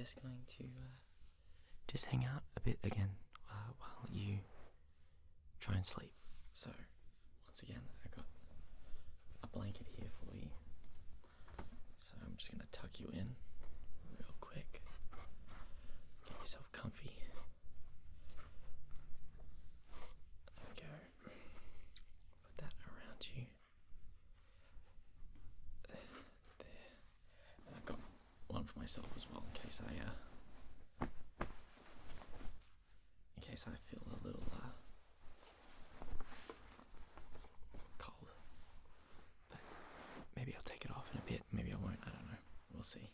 just going to just hang out a bit again while you try and sleep. So, once again, I got a blanket here for you. So I'm just going to tuck you in real quick. Get yourself comfy. There we go. Put that around you. There. And I've got one for myself as well in case I feel a little cold. But maybe I'll take it off in a bit. Maybe I won't. I don't know. We'll see.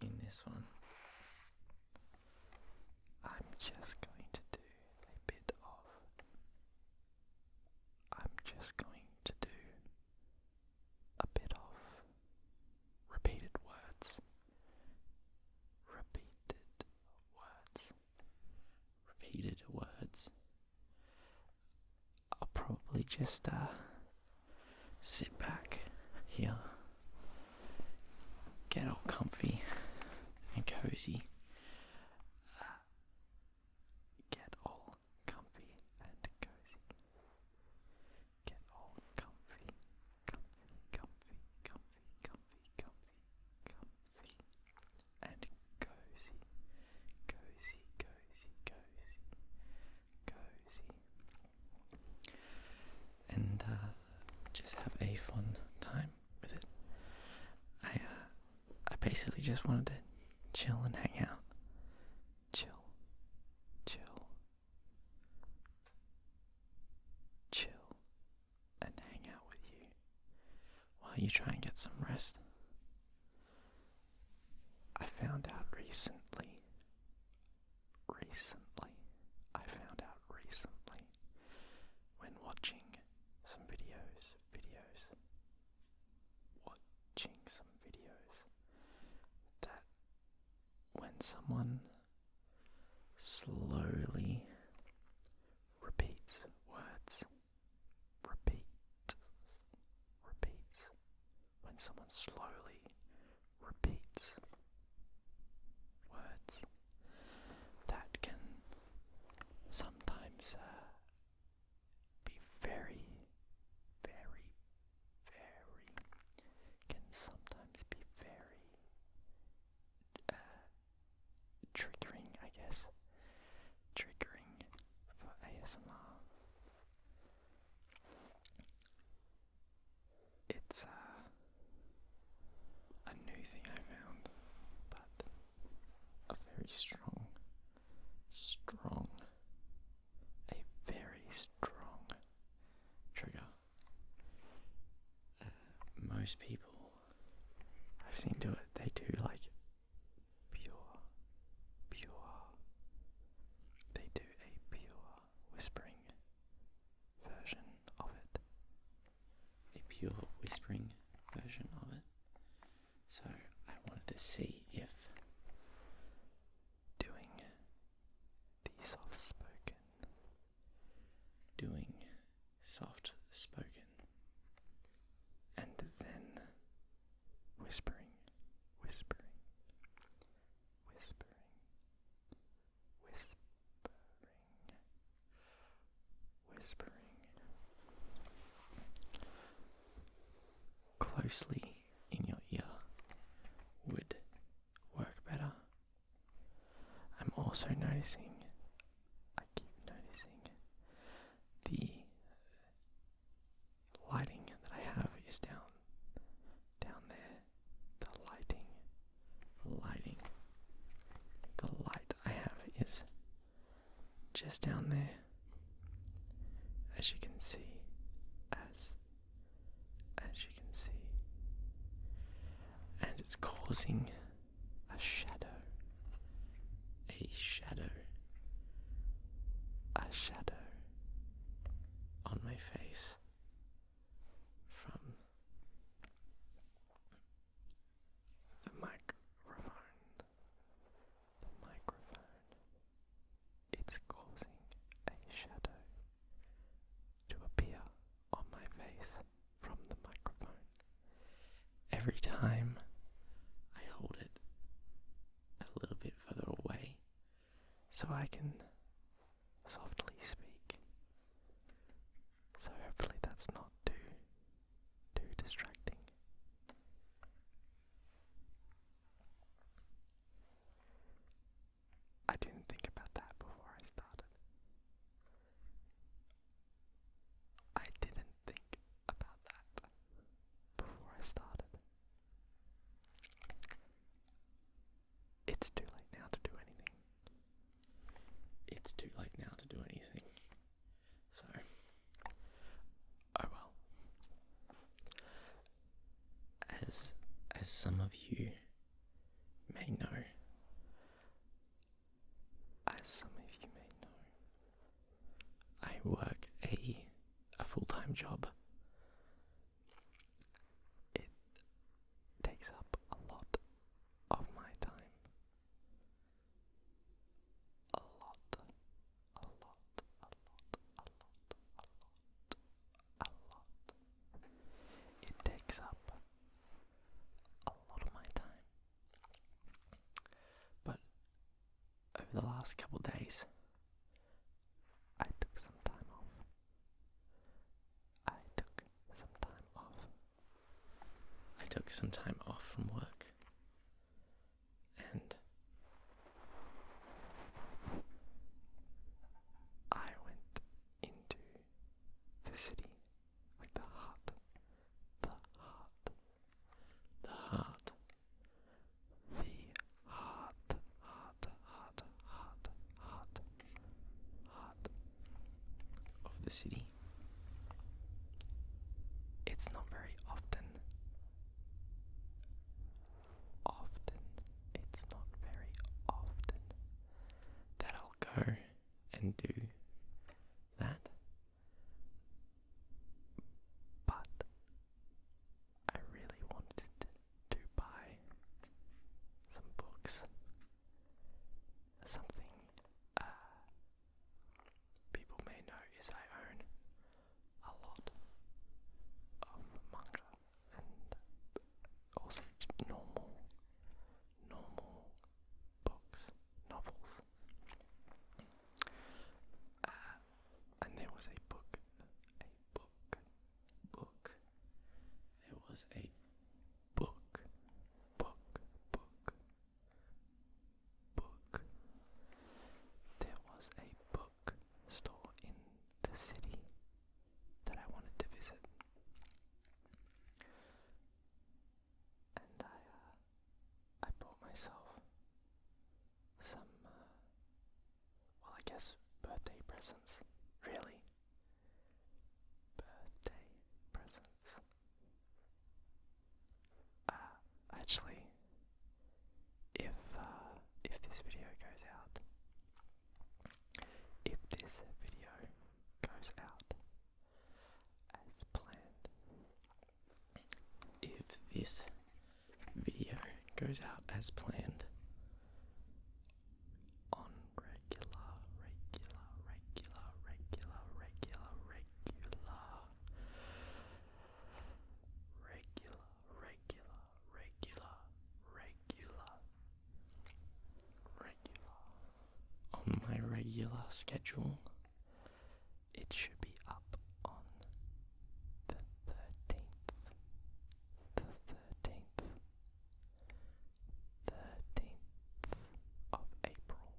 In this one, I'm just going to do a bit of repeated words. I'll probably just sit back here, get all comfy and cozy. Get all comfy and cozy. Get all comfy and cozy. And just have a fun time with it. I basically just wanted to chill and hang out. Chill and hang out with you while you try and get some rest. I found out recently when watching some videos, that when someone slowly repeats words, when someone slowly repeats words, that can sometimes be very triggering, I guess. Triggering for ASMR. It's a new thing I found, but a very strong trigger. Most people I've seen do it, they do like pure, they do a pure whispering version of it. So I wanted to see if doing the soft spoken and then whispering closely in your ear would work better. I'm also noticing, I keep noticing, the lighting that I have is down there. The light I have is just down there, as you can see, and it's causing a shadow on my face from the microphone. It's causing a shadow to appear on my face from the microphone every time I hold it so I can softly speak. So hopefully that's not too distracting. I didn't think about that before I started. I didn't think about that before I started. It's too late now to do anything. It's too late now to do anything. So, oh well. As some of you may know, I work a full-time job. It takes up a lot of my time. A lot. It takes up a lot of my time. But over the last couple days, I took some time off. I took some time off from work, and I went into the city, like the heart of the city. It's not very often. It's not very often that I'll go and do that. But I really wanted to buy some books. Something people may know is I own a lot of manga and also normal books, novels. And there was a book. There was a book. There was a book store in the city that I wanted to visit. And I bought myself some, I guess birthday presents, really. Birthday presents. Actually, if this video goes out, as planned, on regular on my regular schedule, it should be up on the 13th of April,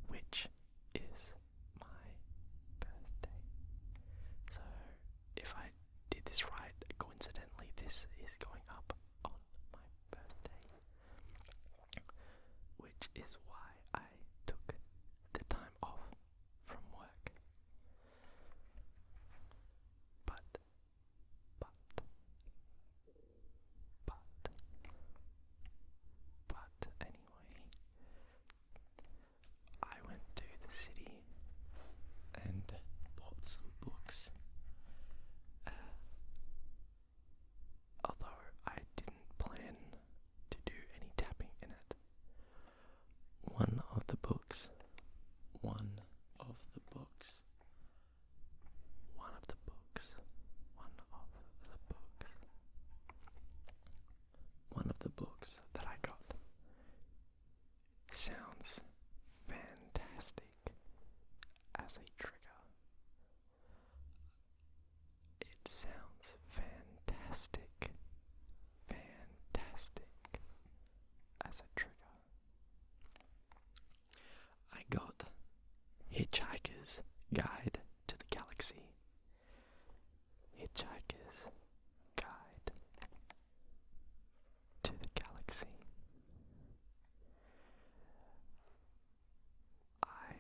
which is my birthday. So if I did this right, coincidentally, this is going up on my birthday, which is why I took the time off as a trigger. It sounds fantastic, fantastic as a trigger. I got Hitchhiker's Guide to the Galaxy. Hitchhiker's Guide to the Galaxy. I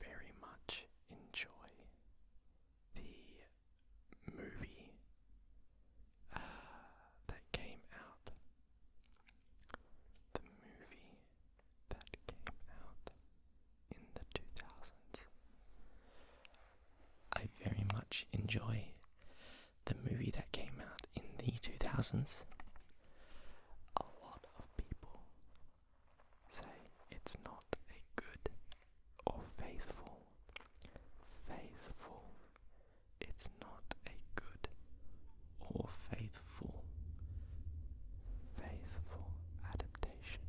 very much enjoy the movie that came out. The movie that came out in the 2000s. I very much enjoy the movie that came out in the 2000s. A lot of people say it's not a good or faithful. It's not a good or faithful adaptation.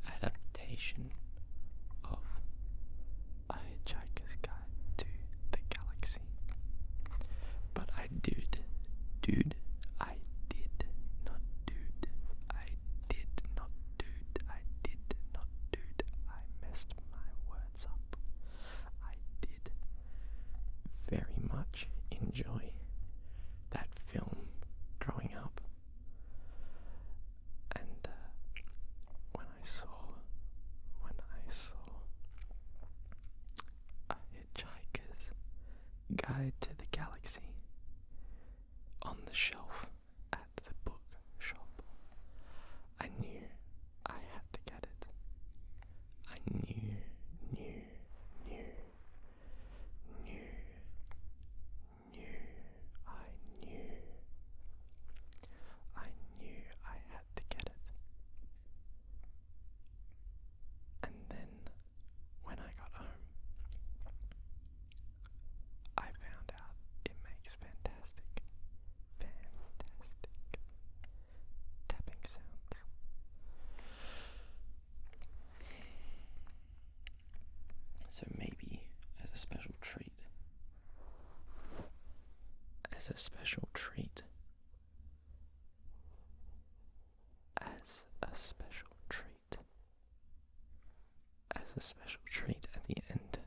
Adaptation of A Hitchhiker's Guide to the Galaxy. But I did not, I messed my words up. I did very much enjoy that film growing up. And when I saw A Hitchhiker's Guide to the Galaxy on the shelf at the bookshop, I knew I had to get it. I knew I had to get it. And then when I got home, I found out it makes fantastic tapping sounds. So maybe as a special treat, as a special treat at the end,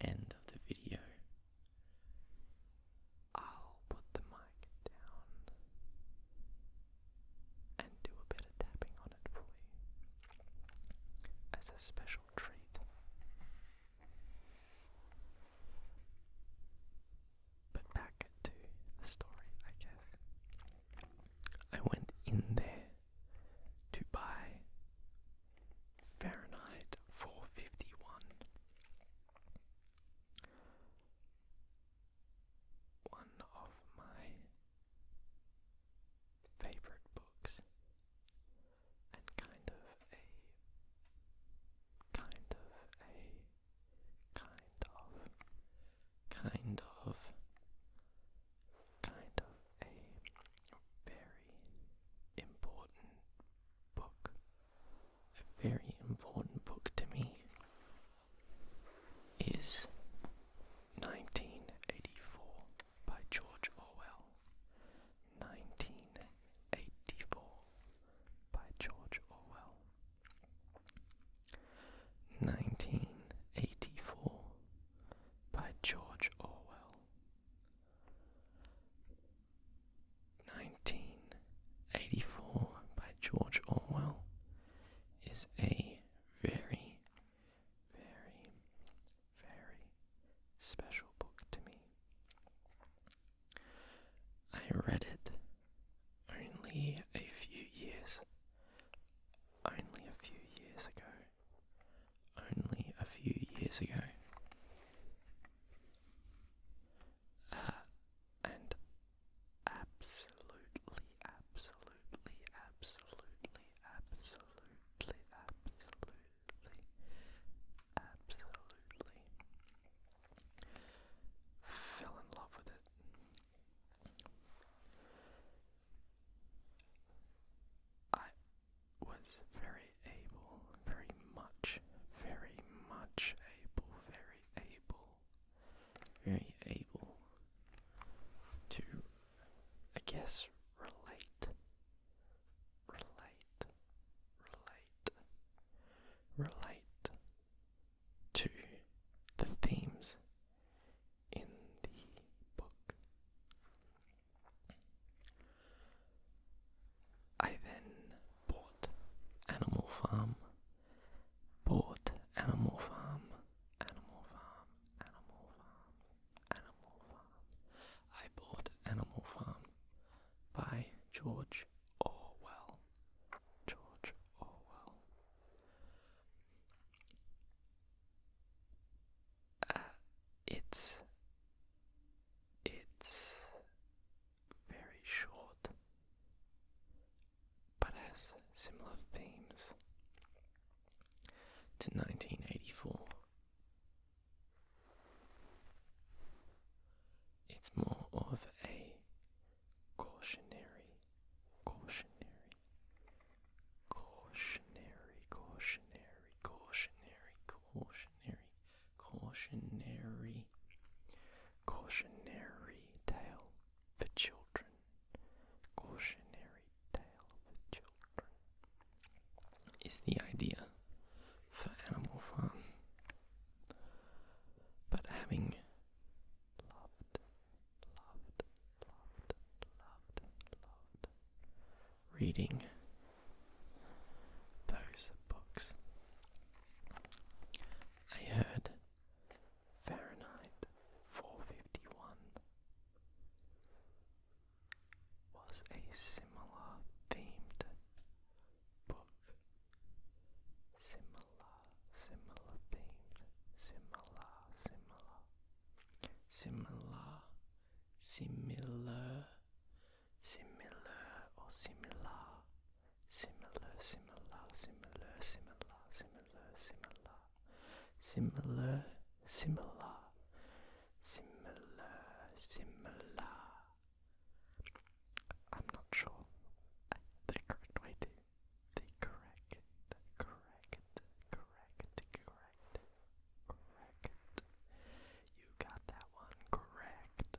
end of the video, I'll put the mic down and do a bit of tapping on it for you as a special treat. But back to the story, I guess. I went in there to buy Fahrenheit 451. One of my favorite books, and kind of a very important book to me is 1984 by George Orwell. 1984 by George Orwell. 1984 by George Orwell. 1984 by George Orwell is a very, very, very special book to me. I read it only a few years ago. It's more of a cautionary, cautionary, cautionary, cautionary, cautionary, cautionary, cautionary, cautionary tale for children. Cautionary tale for children is the idea for Animal Farm. But having loved reading those books, I heard Fahrenheit 451 was a similar themed book. Similar I'm not sure the correct way to, correct. You got that one correct.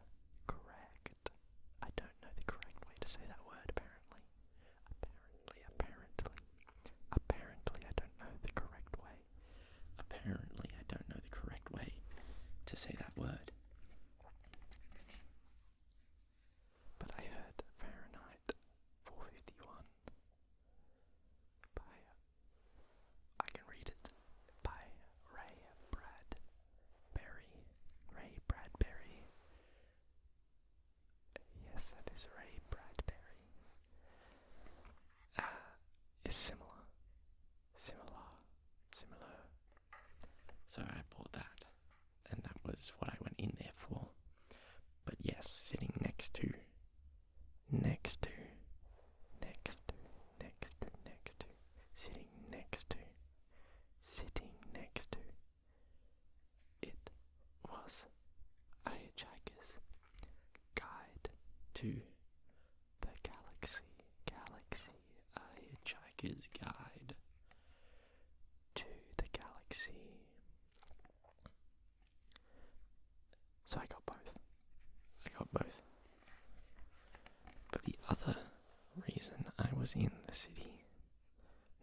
I don't know the correct way to say that word, apparently. Apparently, I don't know the correct way. Apparently, I don't know the correct way to say that word. But I heard Fahrenheit 451 by, I can read it, by Ray Bradbury. Yes, that is Ray Bradbury. Is similar. So I bought that, and that was what I went in there for. But yes, sitting next to, it was A Hitchhiker's Guide to the Galaxy, A Hitchhiker's Guide to the Galaxy. So I got both. But the other reason I was in the city,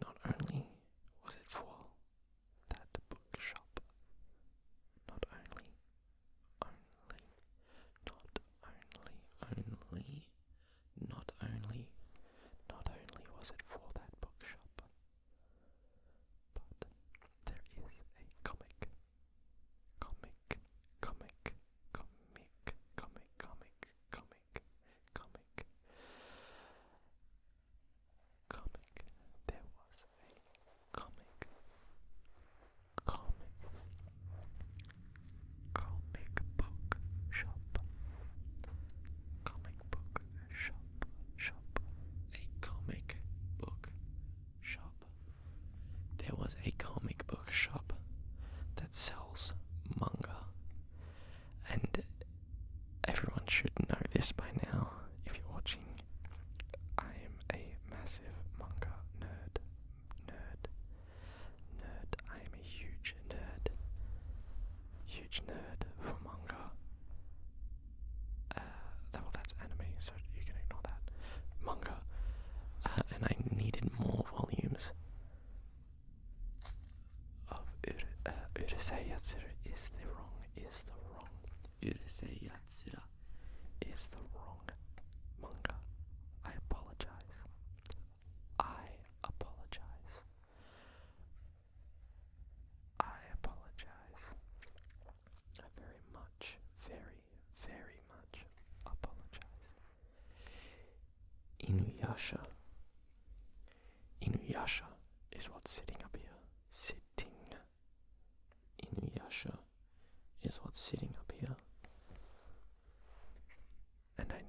not only was it for that bookshop, not only was it for that bookshop, but there is a comic there was a comic book shop, a comic book shop. There was a comic book shop that sells manga, and everyone should know this by now if you're watching. I am a massive manga nerd. I am a huge nerd for manga. That's anime, so you can ignore that. Manga. And I needed more volumes of Urusei Yatsura is the wrong. Urusei Yatsura is the wrong manga. I apologize. I very much apologize. Inuyasha is what's sitting up here. Inuyasha is what's sitting up here. And I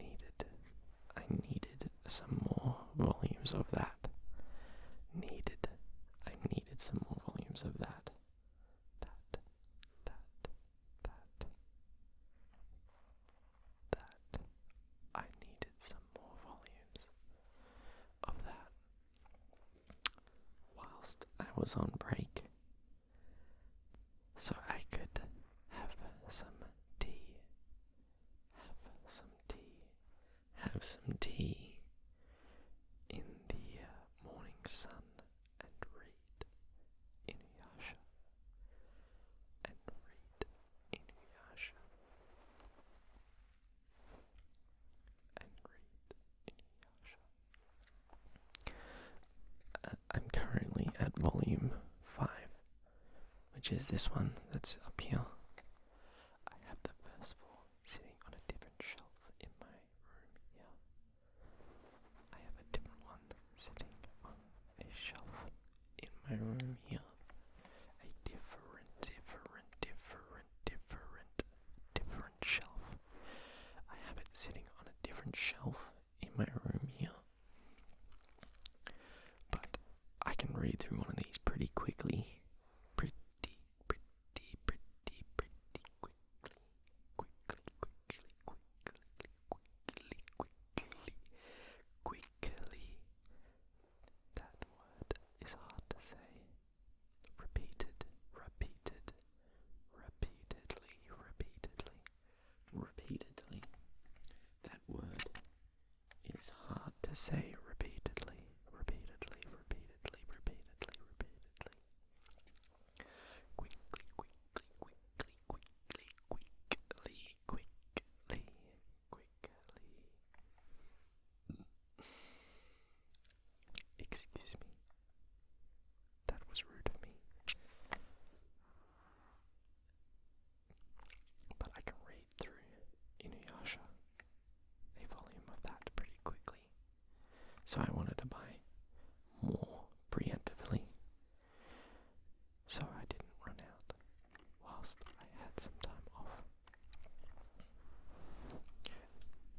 needed some more volumes of that. I needed some more volumes of that. whilst I was on break, so I could have some tea, have some tea in the morning sun and read Inuyasha, and read Inuyasha, and read Inuyasha. I'm currently at volume 5, which is this one that's up here. I have the first 4 sitting on a different shelf in my room here. I have a different one sitting on a shelf in my room here. A different shelf. I have it sitting on a different shelf in my room here. But I can read through one of these pretty quickly. Quickly. That word is hard to say. Repeatedly. That word is hard to say repeatedly. Quickly. Excuse me. That was rude of me. But I can read through Inuyasha, a volume of that, pretty quickly. So I wanted to buy more preemptively, so I didn't run out whilst I had some time off.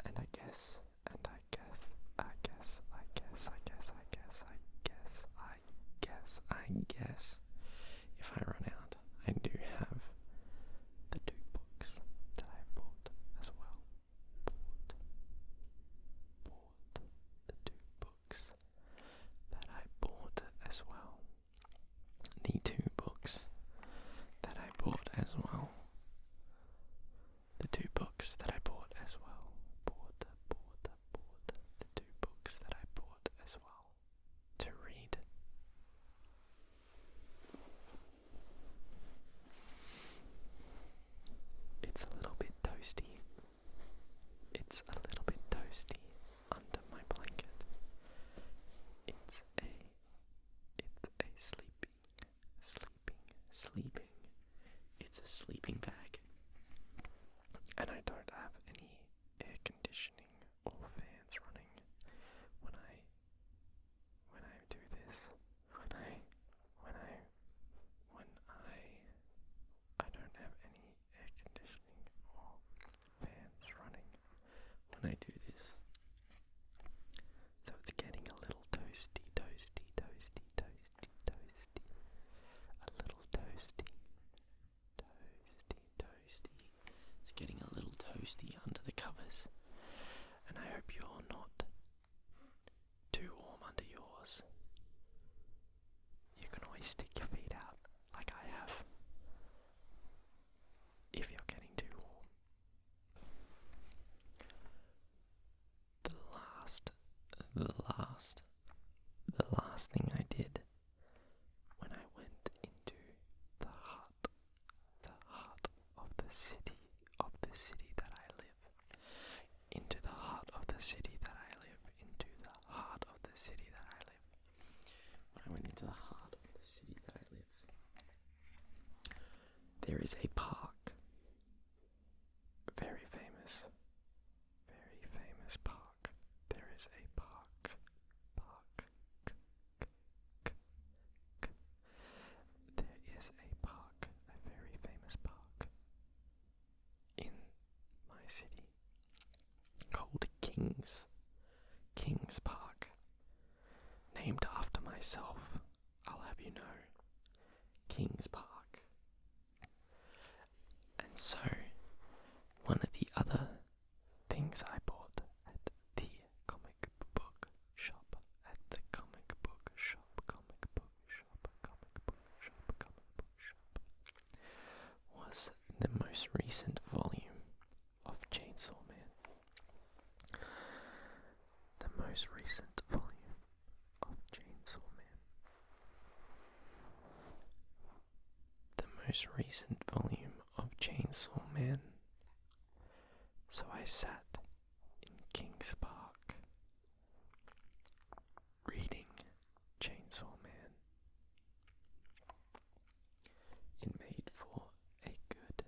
And I guess, if I run out, I do have the 2 books that I bought as well. Bought the 2 books that I bought as well. The 2 books that I bought as well. The 2 books that I bought as well. Bought the 2 books that I bought as well to read. It's a little bit toasty. Under my blanket. It's a sleeping. It's a sleeping bag. And I don't have any air conditioning or fans running when I do this. I don't have any air conditioning or fans running when I do this. So it's getting a little toasty. A little toasty. It's getting a little toasty under the covers. And I hope you're not too warm under yours. You can always stick your feet out like I have if you're getting too warm. The last thing I did when I went into the heart of the city that I live, into the heart of the city that I live, when I went into the heart of the city that I live, there is a park, very famous park. There is a park. There is a park, a very famous park in my city called King's Park, named after myself, I'll have you know, King's Park. And so, one of the other things I bought at the comic book shop the most recent volume of Chainsaw Man. The most recent volume of Chainsaw Man. The most recent volume of Chainsaw Man. So I sat in King's Park reading Chainsaw Man. It made for a good.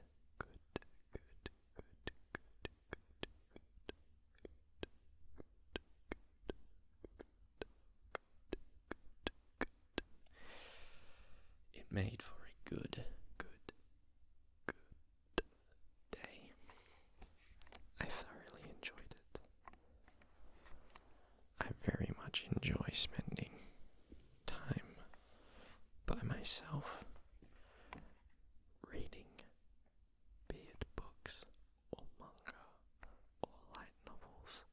It made for a good day. I thoroughly enjoyed it. I very much enjoy spending time by myself, reading, be it books or manga or light novels,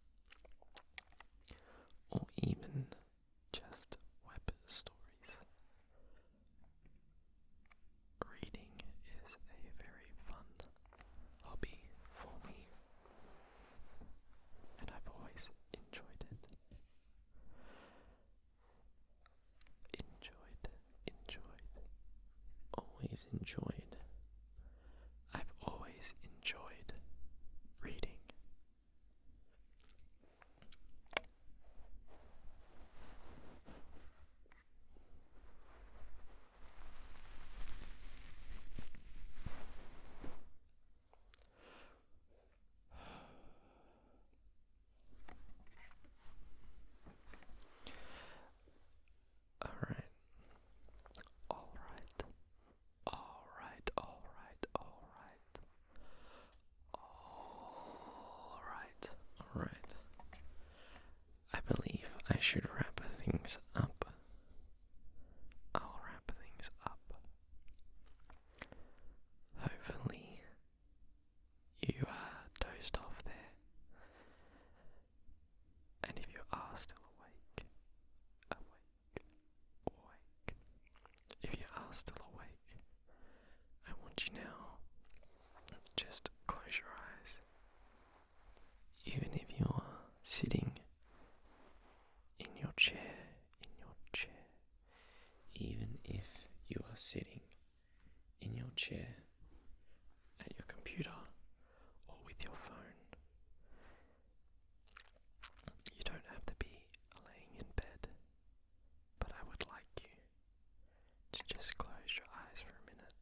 or even just web stories. Reading is a very fun hobby for me, and I've always enjoyed it. Always enjoyed. I've always enjoyed reading. Alright. I believe I should wrap things up. I'll wrap things up. Hopefully you dozed off there. And if you are still awake. If you are still awake, I want you now, just close your eyes. Even if you're sitting in your chair, even if you are sitting in your chair at your computer or with your phone, you don't have to be laying in bed, but I would like you to just close your eyes for a minute.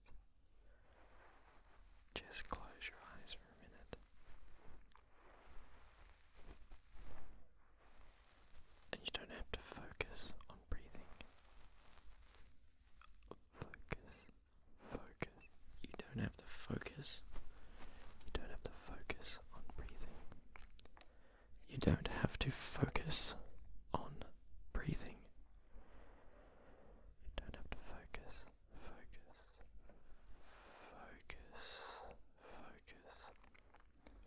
Just close your eyes for a minute. And you don't have to focus on breathing. Focus. You don't have to focus. You don't have to focus on breathing. You don't have to focus on breathing. You don't have to focus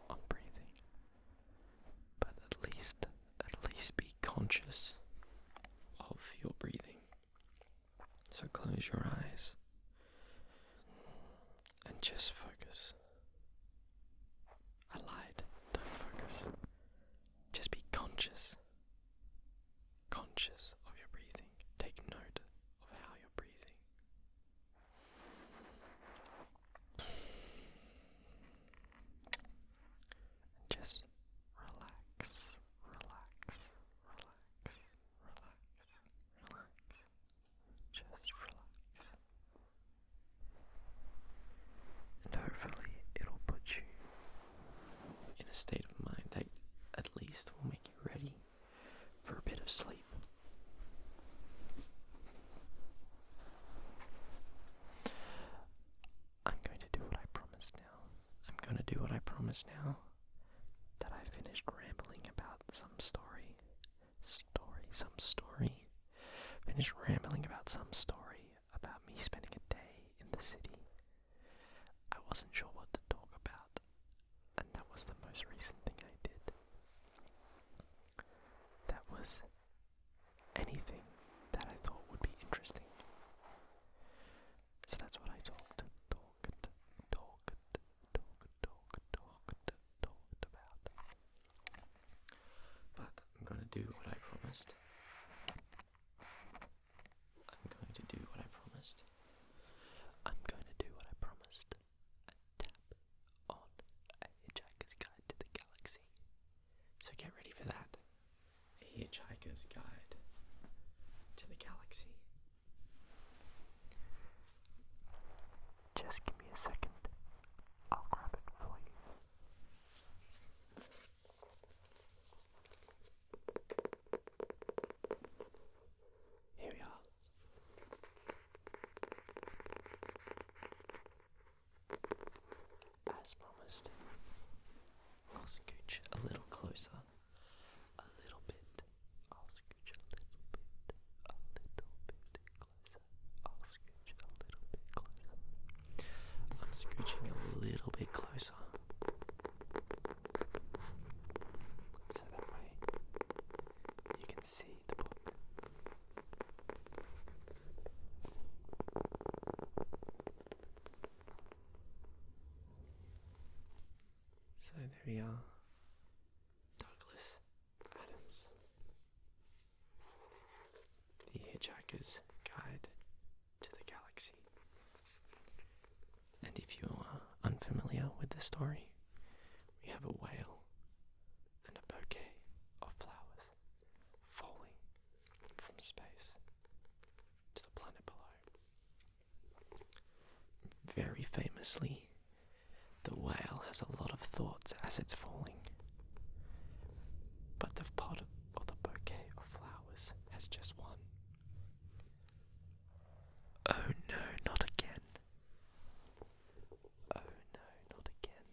on breathing. But at least be conscious of your breathing. So close your eyes and just focus. I lied, don't focus. Just be conscious of your breathing. Take note of how you're breathing. And just relax. Just relax. And hopefully it'll put you in a state of mind that at least will make you ready for a bit of sleep. I'm going to do what I promised now. That I finished rambling about some story. Finished rambling about some story about me spending a day in the city. I wasn't sure what to talk about, and that was the most recent thing I did. That was anything that I thought would be interesting. So that's what I talked Hitchhiker's Guide to the Galaxy. Just give me a second. I'll grab it for you. Here we are. As promised, I'll scooch a little closer. A little bit. I'll scooch a little bit. A little bit closer. I'll scooch a little bit closer. I'm scooching a little bit closer. So that way you can see the book. So there we are. Douglas Adams. The Hitchhiker's Guide to the Galaxy. And if you are unfamiliar with the story, we have a whale and a bouquet of flowers falling from space to the planet below. Very famously, the whale has a lot of thoughts as it's falling, but the pot or the bouquet of flowers has just one. Oh no, not again. Oh no, not again.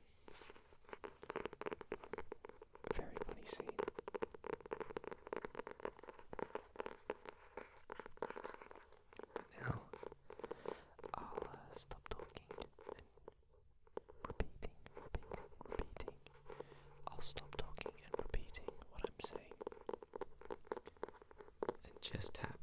Very funny scene. Now, I'll stop talking and repeating. I'll stop talking and repeating what I'm saying. And just tap